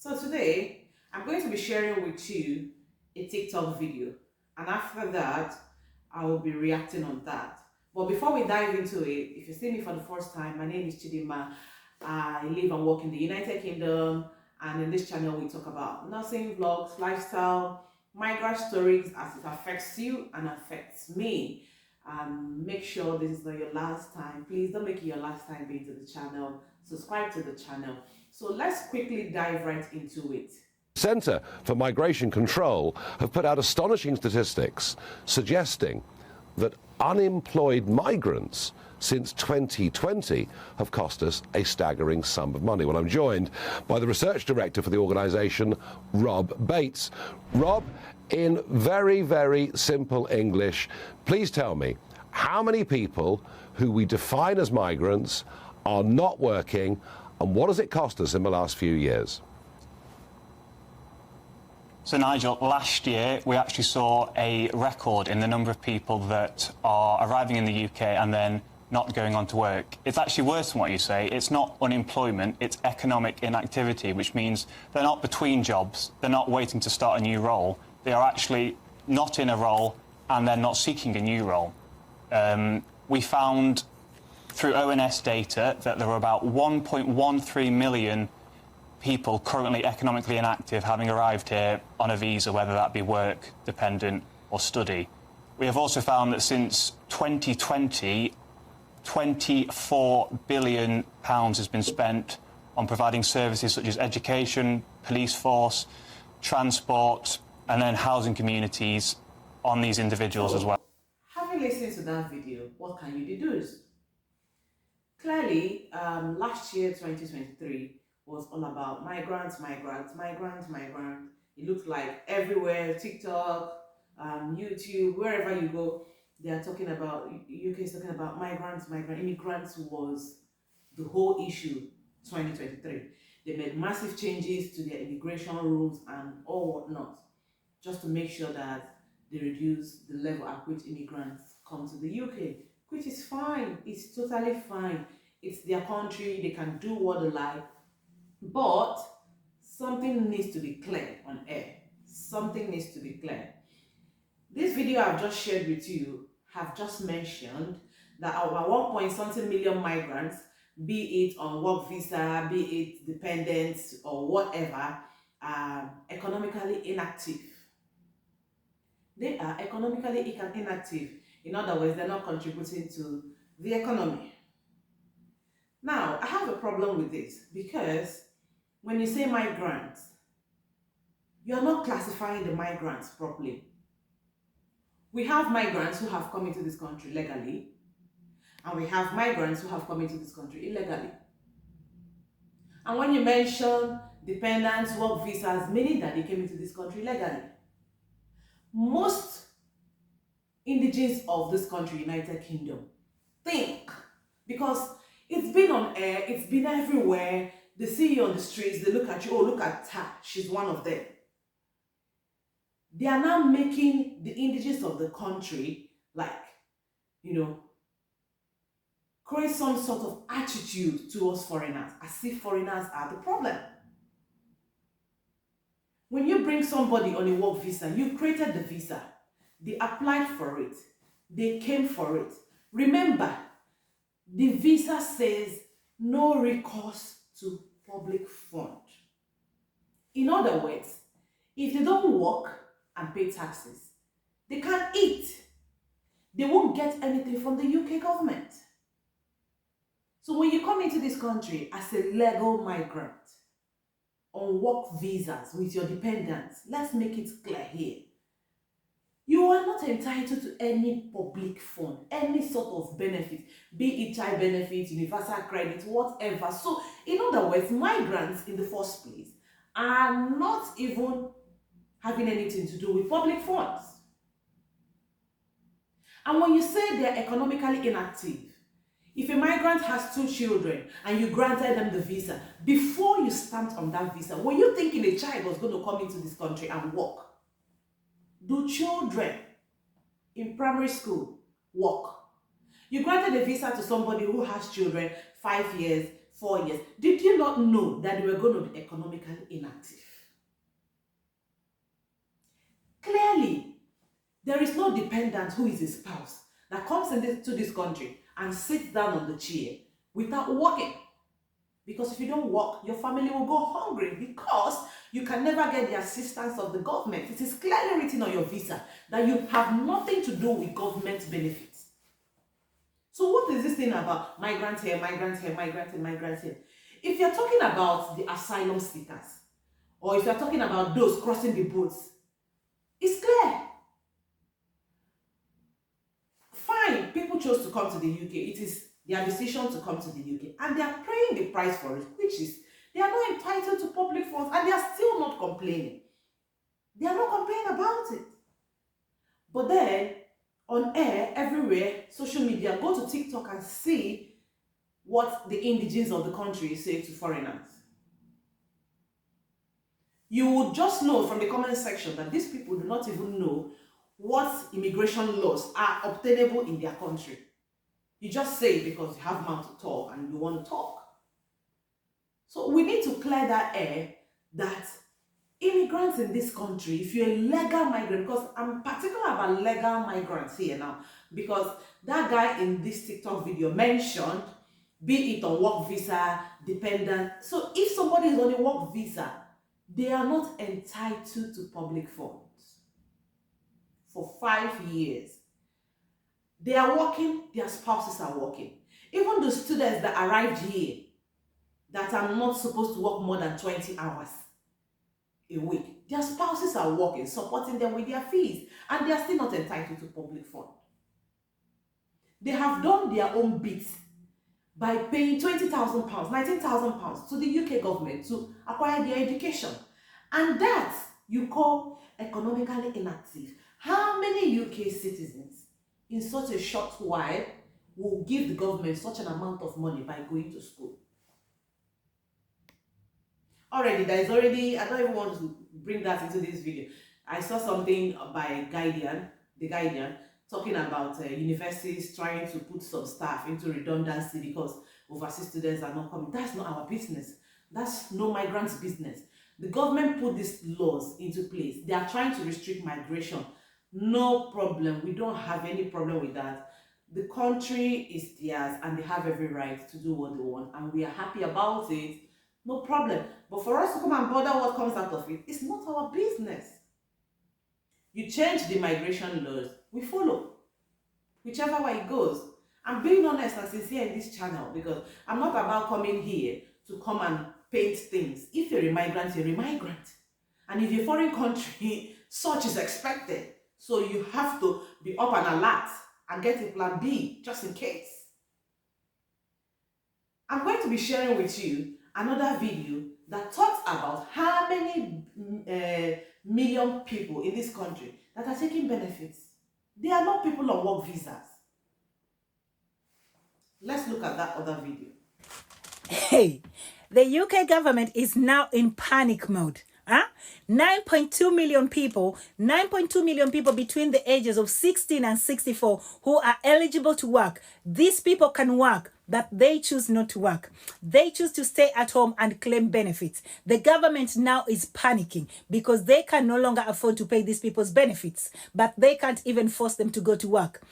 So today, I'm going to be sharing with you a TikTok video, and after that, I will be reacting on that. But before we dive into it, if you see me for the first time, my name is Chidima. I live and work in the United Kingdom, and in this channel, we talk about nursing, vlogs, lifestyle, migrant stories as it affects you and affects me. Make sure this is not your last time. Please don't make it your last time being to the channel. Subscribe to the channel. So let's quickly dive right into it. Centre for Migration Control have put out astonishing statistics suggesting that unemployed migrants since 2020 have cost us a staggering sum of money. Well, I'm joined by the research director for the organisation, Rob Bates. Rob, in very, very simple English, please tell me how many people who we define as migrants are not working, and what has it cost us in the last few years? So Nigel, last year we actually saw a record in the number of people that are arriving in the UK and then not going on to work. It's actually worse than what you say. It's not unemployment, it's economic inactivity, which means they're not between jobs, they're not waiting to start a new role, they are actually not in a role and they're not seeking a new role. We found through ONS data that there were about 1.13 million people currently economically inactive having arrived here on a visa, whether that be work, dependent or study. We have also found that since 2020, £24 billion has been spent on providing services such as education, police force, transport and then housing communities on these individuals as well. Having listened to that video, what can you deduce? Clearly, last year, 2023, was all about migrants. It looks like everywhere, TikTok, YouTube, wherever you go, they are talking about, UK is talking about immigrants was the whole issue 2023. They made massive changes to their immigration rules and all whatnot, just to make sure that they reduce the level at which immigrants come to the UK, which is fine. It's totally fine. It's their country. They can do what they like. But something needs to be clear on air. Something needs to be clear. This video I've just shared with you have just mentioned that at 1.something million migrants, be it on work visa, be it dependents or whatever, are economically inactive. They are economically inactive. In other words, they're not contributing to the economy. Now, I have a problem with this because when you say migrants, you're not classifying the migrants properly. We have migrants who have come into this country legally, and we have migrants who have come into this country illegally. And when you mention dependents, work visas, meaning that they came into this country legally. Most indigenes of this country, United Kingdom, think, because it's been on air, it's been everywhere, they see you on the streets, they look at you, oh, look at her, she's one of them. They are now making the indigenes of the country, like, create some sort of attitude towards foreigners, as if foreigners are the problem. When you bring somebody on a work visa, you created the visa, they applied for it, they came for it. Remember, the visa says no recourse to public fund. In other words, if they don't work and pay taxes, they can't eat. They won't get anything from the UK government. So when you come into this country as a legal migrant on work visas with your dependents, let's make it clear here. You are not entitled to any public fund, any sort of benefit, be it child benefit, universal credit, whatever. So, in other words, migrants in the first place are not even having anything to do with public funds. And when you say they're economically inactive, if a migrant has 2 children and you granted them the visa, before you stamped on that visa, were you thinking a child was going to come into this country and work? Do children in primary school work? You granted a visa to somebody who has children 5 years, 4 years. Did you not know that they were going to be economically inactive? Clearly, there is no dependent who is a spouse that comes into this country and sits down on the chair without working. Because if you don't work, your family will go hungry because you can never get the assistance of the government. It is clearly written on your visa that you have nothing to do with government benefits. So what is this thing about migrants here, migrants here, migrants here, migrants here? If you're talking about the asylum seekers, or if you're talking about those crossing the boats, it's clear. Fine, people chose to come to the UK. It is their decision to come to the UK, and they are paying the price for it, which is they are not entitled to public funds, and they are still not complaining. They are not complaining about it. But then, on air, everywhere, social media, go to TikTok and see what the indigenes of the country say to foreigners. You would just know from the comment section that these people do not even know what immigration laws are obtainable in their country. You just say it because you have mouth to talk and you want to talk. So we need to clear that air that immigrants in this country, if you're a legal migrant, because I'm particular about legal migrants here now, because that guy in this TikTok video mentioned, be it on work visa, dependent. So if somebody is on a work visa, they are not entitled to public funds for 5 years. They are working, their spouses are working. Even the students that arrived here that are not supposed to work more than 20 hours a week, their spouses are working, supporting them with their fees, and they are still not entitled to public fund. They have done their own bits by paying £20,000, £19,000 to the UK government to acquire their education. And that you call economically inactive. How many UK citizens in such a short while will give the government such an amount of money by going to school? I don't even want to bring that into this video. I saw something by The Guardian, talking about universities trying to put some staff into redundancy because overseas students are not coming. That's not our business. That's no migrants' business. The government put these laws into place. They are trying to restrict migration. No problem. We don't have any problem with that. The country is theirs and they have every right to do what they want, and we are happy about it. No problem. But for us to come and bother what comes out of it, it's not our business. You change the migration laws, we follow. Whichever way it goes. I'm being honest and sincere in this channel because I'm not about coming here to come and paint things. If you're a migrant, you're a migrant. And if you're a foreign country, such is expected. So you have to be up and alert and get a plan B just in case. I'm going to be sharing with you another video that talks about how many million people in this country that are taking benefits. They are not people on work visas. Let's look at that other video. Hey, the UK government is now in panic mode. 9.2 million people between the ages of 16 and 64 who are eligible to work. These people can work, but they choose not to work. They choose to stay at home and claim benefits. The government now is panicking because they can no longer afford to pay these people's benefits, but they can't even force them to go to work.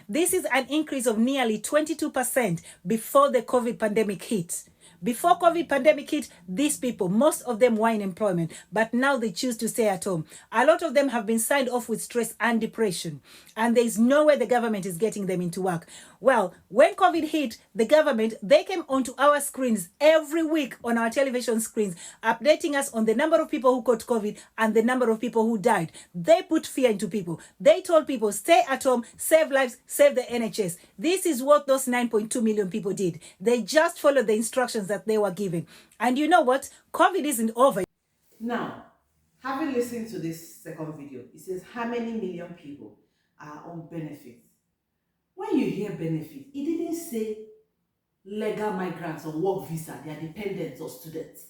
This is an increase of nearly 22% before the COVID pandemic hit. Before COVID pandemic hit, these people, most of them were in employment, but now they choose to stay at home. A lot of them have been signed off with stress and depression, and there is no way the government is getting them into work. Well, when COVID hit, the government, they came onto our screens every week on our television screens, updating us on the number of people who caught COVID and the number of people who died. They put fear into people. They told people, stay at home, save lives, save the NHS. This is what those 9.2 million people did. They just followed the instructions that they were given. And you know what? COVID isn't over. Now, having listened to this second video, it says how many million people are on benefits. When you hear benefit, it didn't say legal migrants on work visa, they are dependents or students.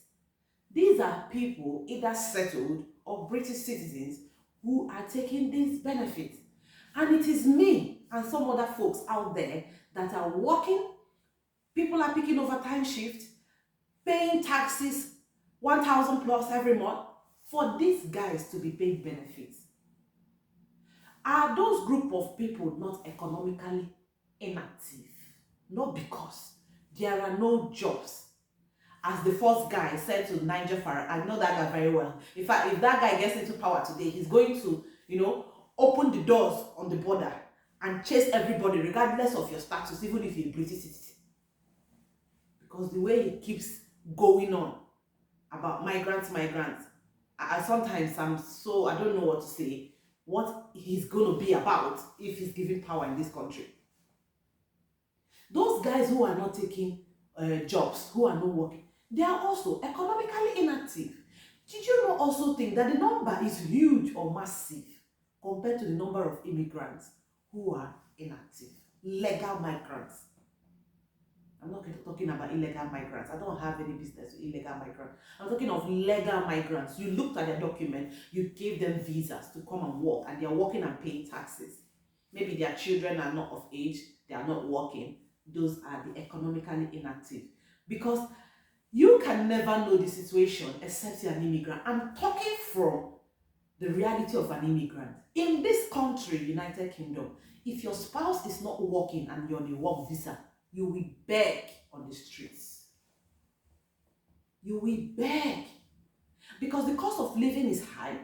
These are people either settled or British citizens who are taking these benefits. And it is me and some other folks out there that are working. People are picking overtime shifts. paying taxes 1,000 plus every month, for these guys to be paid benefits. Are those group of people not economically inactive? Not because there are no jobs. As the first guy said to Niger Farage, I know that guy very well. In fact, if that guy gets into power today, he's going to, open the doors on the border and chase everybody, regardless of your status, even if you're a British citizen. Because the way he keeps going on about migrants, I sometimes I don't know what to say, what he's going to be about if he's given power in this country. Those guys who are not taking jobs, who are not working, they are also economically inactive. Did you not also think that the number is huge or massive compared to the number of immigrants who are inactive, legal migrants? I'm not talking about illegal migrants. I don't have any business with illegal migrants. I'm talking of legal migrants. You looked at their document, you gave them visas to come and work, and they are working and paying taxes. Maybe their children are not of age, they are not working. Those are the economically inactive. Because you can never know the situation except you're an immigrant. I'm talking from the reality of an immigrant. In this country, United Kingdom, if your spouse is not working and you're on a work visa, you will beg on the streets. You will beg. Because the cost of living is high.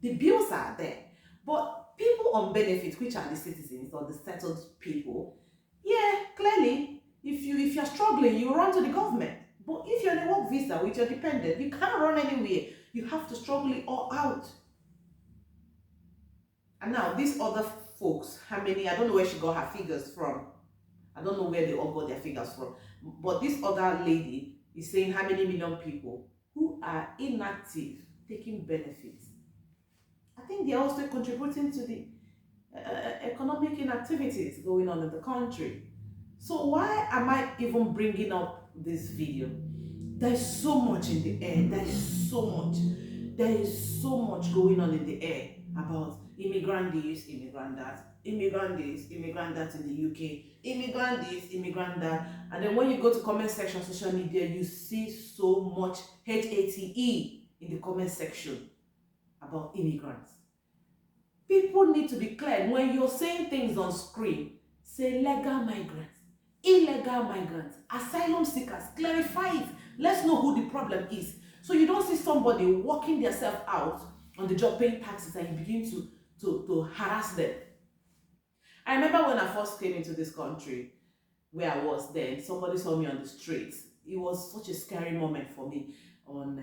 The bills are there. But people on benefits, which are the citizens or the settled people, yeah, clearly, if you're struggling, you run to the government. But if you're on a work visa with your dependent, you can't run anywhere. You have to struggle it all out. And now, these other folks, how many, I don't know where she got her figures from. I don't know where they all got their figures from. But this other lady is saying how many million people who are inactive, taking benefits. I think they're also contributing to the economic inactivities going on in the country. So why am I even bringing up this video? There is so much in the air. There is so much going on in the air about immigrant this, immigrant that, immigrant this, immigrant that in the UK, immigrant this, immigrant that. And then when you go to comment section, social media, you see so much HATE in the comment section about immigrants. People need to be clear. When you're saying things on screen, say legal migrants, illegal migrants, asylum seekers, clarify it. Let's know who the problem is. So you don't see somebody working themselves out on the job, paying taxes, and you begin to harass them. I remember when I first came into this country, where I was then, somebody saw me on the streets. It was such a scary moment for me on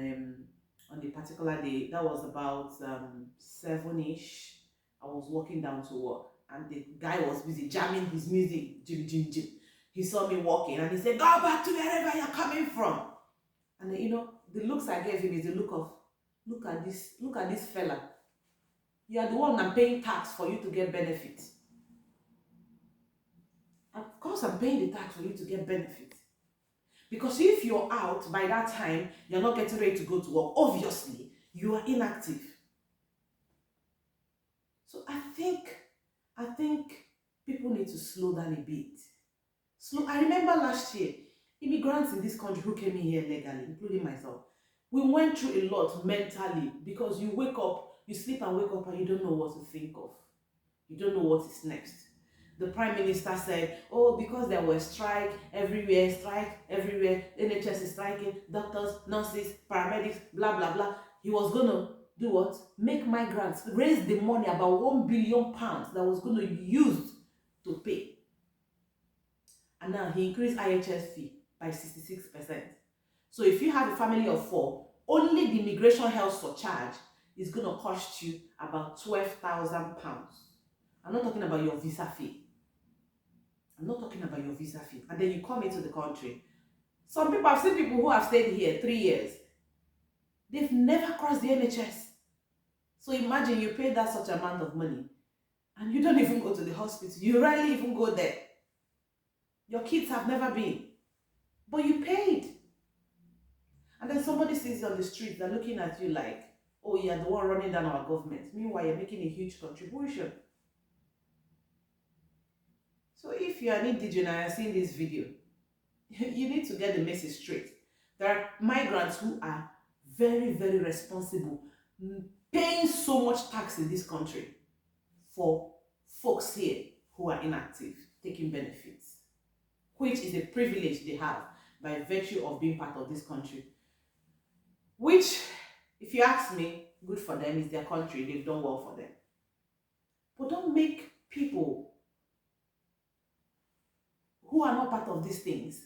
a particular day. That was about 7-ish. I was walking down to work, and the guy was busy jamming his music, jim, jim, jim. He saw me walking, and he said, "Go back to wherever you're coming from." And the looks I gave him is the look of, look at this fella. You are the one I'm paying tax for you to get benefits. Of course, I'm paying the tax for you to get benefits. Because if you're out by that time, you're not getting ready to go to work. Obviously, you are inactive. So I think people need to slow down a bit. I remember last year, immigrants in this country who came in here legally, including myself, we went through a lot mentally, because you wake up, you sleep and wake up and you don't know what to think of. You don't know what is next. The Prime Minister said, oh, because there was strike everywhere, NHS is striking, doctors, nurses, paramedics, blah, blah, blah. He was going to do what? Make migrants raise the money, about £1 billion that was going to be used to pay. And now he increased IHS fee by 66%. So if you have a family of 4, only the immigration health surcharge is going to cost you about £12,000. I'm not talking about your visa fee. And then you come into the country. Some people, I've seen people who have stayed here 3 years. They've never crossed the NHS. So imagine you pay that such amount of money and you don't even go to the hospital. You rarely even go there. Your kids have never been. But you paid. And then somebody sees you on the street, they're looking at you like, oh, you're the one running down our government. Meanwhile, you're making a huge contribution. So if you're an indigenous and you're seeing this video, you need to get the message straight. There are migrants who are very, very responsible, paying so much tax in this country for folks here who are inactive, taking benefits, which is a privilege they have by virtue of being part of this country. Which, if you ask me, good for them, is their country, they've done well for them. But don't make people who are not part of these things,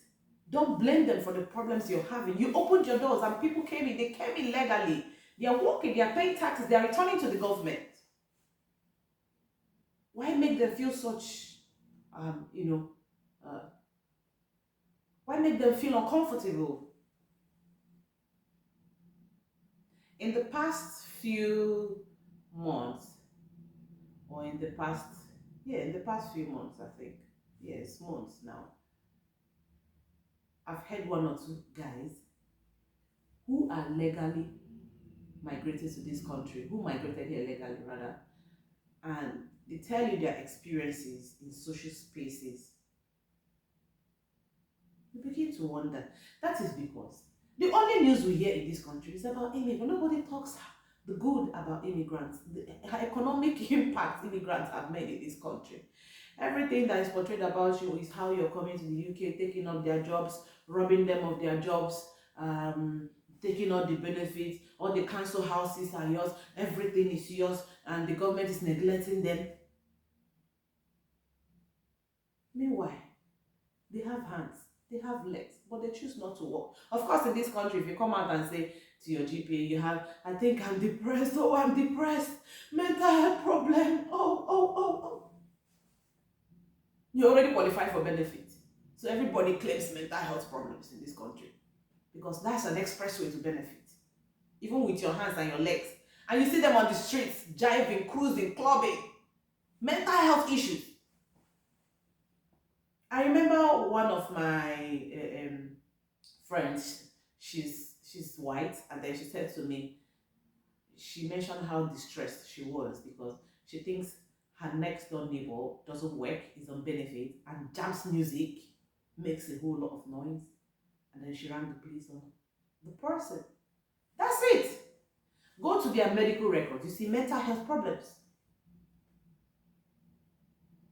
don't blame them for the problems you're having. You opened your doors and people came in, they came in legally. They are working, they are paying taxes, they are returning to the government. Why make them feel such, why make them feel uncomfortable? In the past few months, or in the past few months, I think, yes, months now, I've heard one or two guys who are legally migrated to this country, who migrated here legally rather, and they tell you their experiences in social spaces. You begin to wonder. That is because the only news we hear in this country is about immigrants. Nobody talks the good about immigrants, the economic impact immigrants have made in this country. Everything that is portrayed about you is how you're coming to the UK, taking up their jobs, robbing them of their jobs, taking all the benefits, all the council houses are yours, everything is yours, and the government is neglecting them. Meanwhile, they have hands, they have legs, but they choose not to work. Of course, in this country, if you come out and say to your GP, you have, I think I'm depressed, oh, I'm depressed, mental health problem, oh. You already qualify for benefits. So everybody claims mental health problems in this country because that's an express way to benefit. Even with your hands and your legs. And you see them on the streets, jiving, cruising, clubbing. Mental health issues. I remember one of my friends, she's white, and then she said to me, she mentioned how distressed she was because she thinks her next door neighbor doesn't work, is on benefit, and jams music, makes a whole lot of noise, and then she rang the police on the person. That's it. Go to their medical records, you see mental health problems.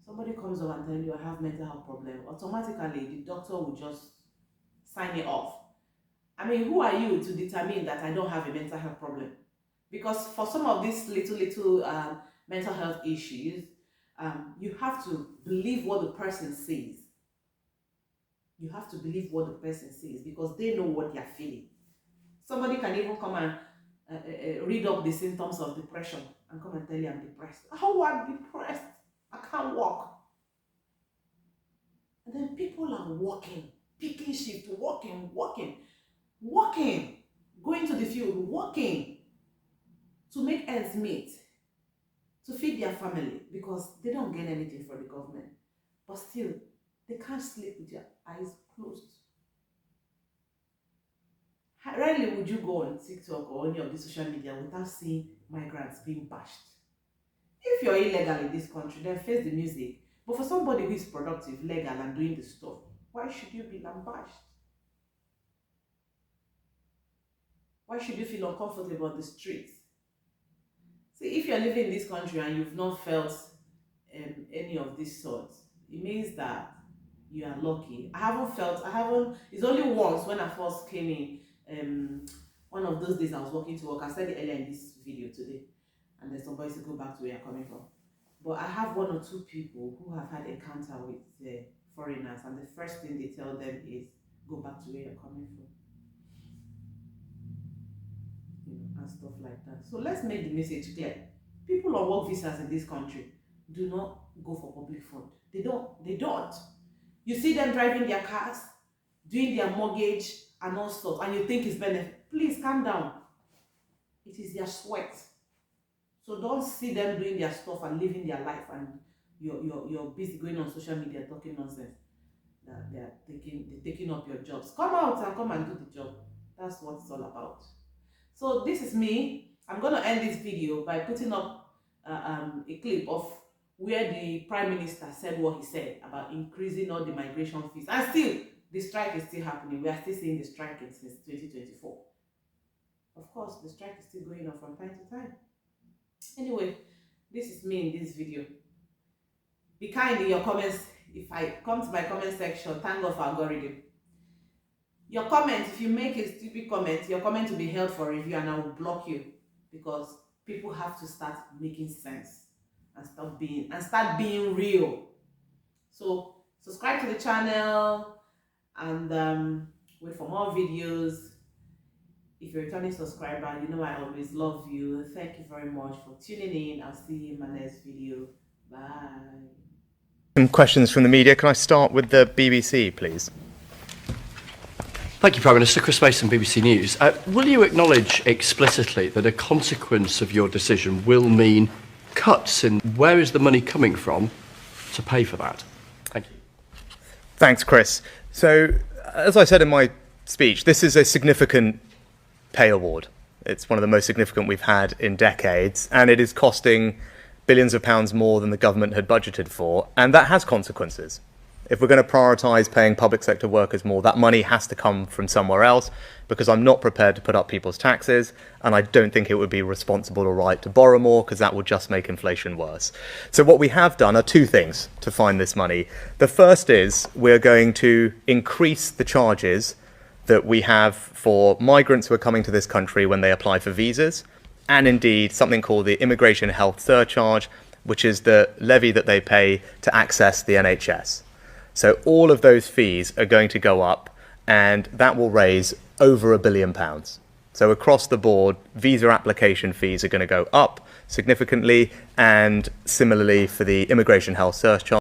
Somebody comes over and tells you I have mental health problem, automatically the doctor will just sign it off. I mean, who are you to determine that I don't have a mental health problem? Because for some of these little mental health issues, you have to believe what the person says. You have to believe what the person says because they know what they're feeling. Somebody can even come and read up the symptoms of depression and come and tell you I'm depressed. Oh, I'm depressed. I can't walk. And then people are walking, picking shift, walking, going to the field, walking to make ends meet, to feed their family because they don't get anything from the government. But still, they can't sleep with their eyes closed. Rarely would you go on TikTok or any of the social media without seeing migrants being bashed. If you're illegal in this country, then face the music. But for somebody who is productive, legal, and doing the stuff, why should you be lambashed? Why should you feel uncomfortable on the streets? See, if you're living in this country and you've not felt any of these sorts, it means that you are lucky. It's only once when I first came in, one of those days I was walking to work. I said it earlier in this video today, and then somebody said go back to where you're coming from. But I have one or two people who have had encounter with foreigners, and the first thing they tell them is go back to where you're coming from. And stuff like that. So let's make the message clear. People on work visas in this country do not go for public fund. They don't. You see them driving their cars, doing their mortgage and all stuff, and you think it's benefit. Please calm down. It is their sweat. So don't see them doing their stuff and living their life, and you're busy going on social media talking nonsense. That they're taking up your jobs. Come out and come and do the job. That's what it's all about. So this is me. I'm going to end this video by putting up a clip of where the Prime Minister said what he said about increasing all the migration fees. And still, the strike is still happening. We are still seeing the strike since 2024. Of course, the strike is still going on from time to time. Anyway, this is me in this video. Be kind in your comments. If I come to my comment section, thank God for algorithm. Your comment, if you make a stupid comment, your comment will be held for review and I will block you, because people have to start making sense and start being real. So subscribe to the channel and wait for more videos. If you're a returning subscriber, you know I always love you. Thank you very much for tuning in. I'll see you in my next video. Bye. Some questions from the media. Can I start with the BBC, please? Thank you, Prime Minister. Chris Mason, BBC News. Will you acknowledge explicitly that a consequence of your decision will mean cuts in where is the money coming from to pay for that? Thank you. Thanks, Chris. So, as I said in my speech, this is a significant pay award. It's one of the most significant we've had in decades, and it is costing billions of pounds more than the government had budgeted for, and that has consequences. If we're going to prioritise paying public sector workers more, that money has to come from somewhere else, because I'm not prepared to put up people's taxes, and I don't think it would be responsible or right to borrow more, because that would just make inflation worse. So what we have done are two things to find this money. The first is we're going to increase the charges that we have for migrants who are coming to this country when they apply for visas, and indeed something called the Immigration Health Surcharge, which is the levy that they pay to access the NHS. So all of those fees are going to go up, and that will raise over £1 billion. So across the board, visa application fees are going to go up significantly, and similarly for the Immigration Health Surcharge.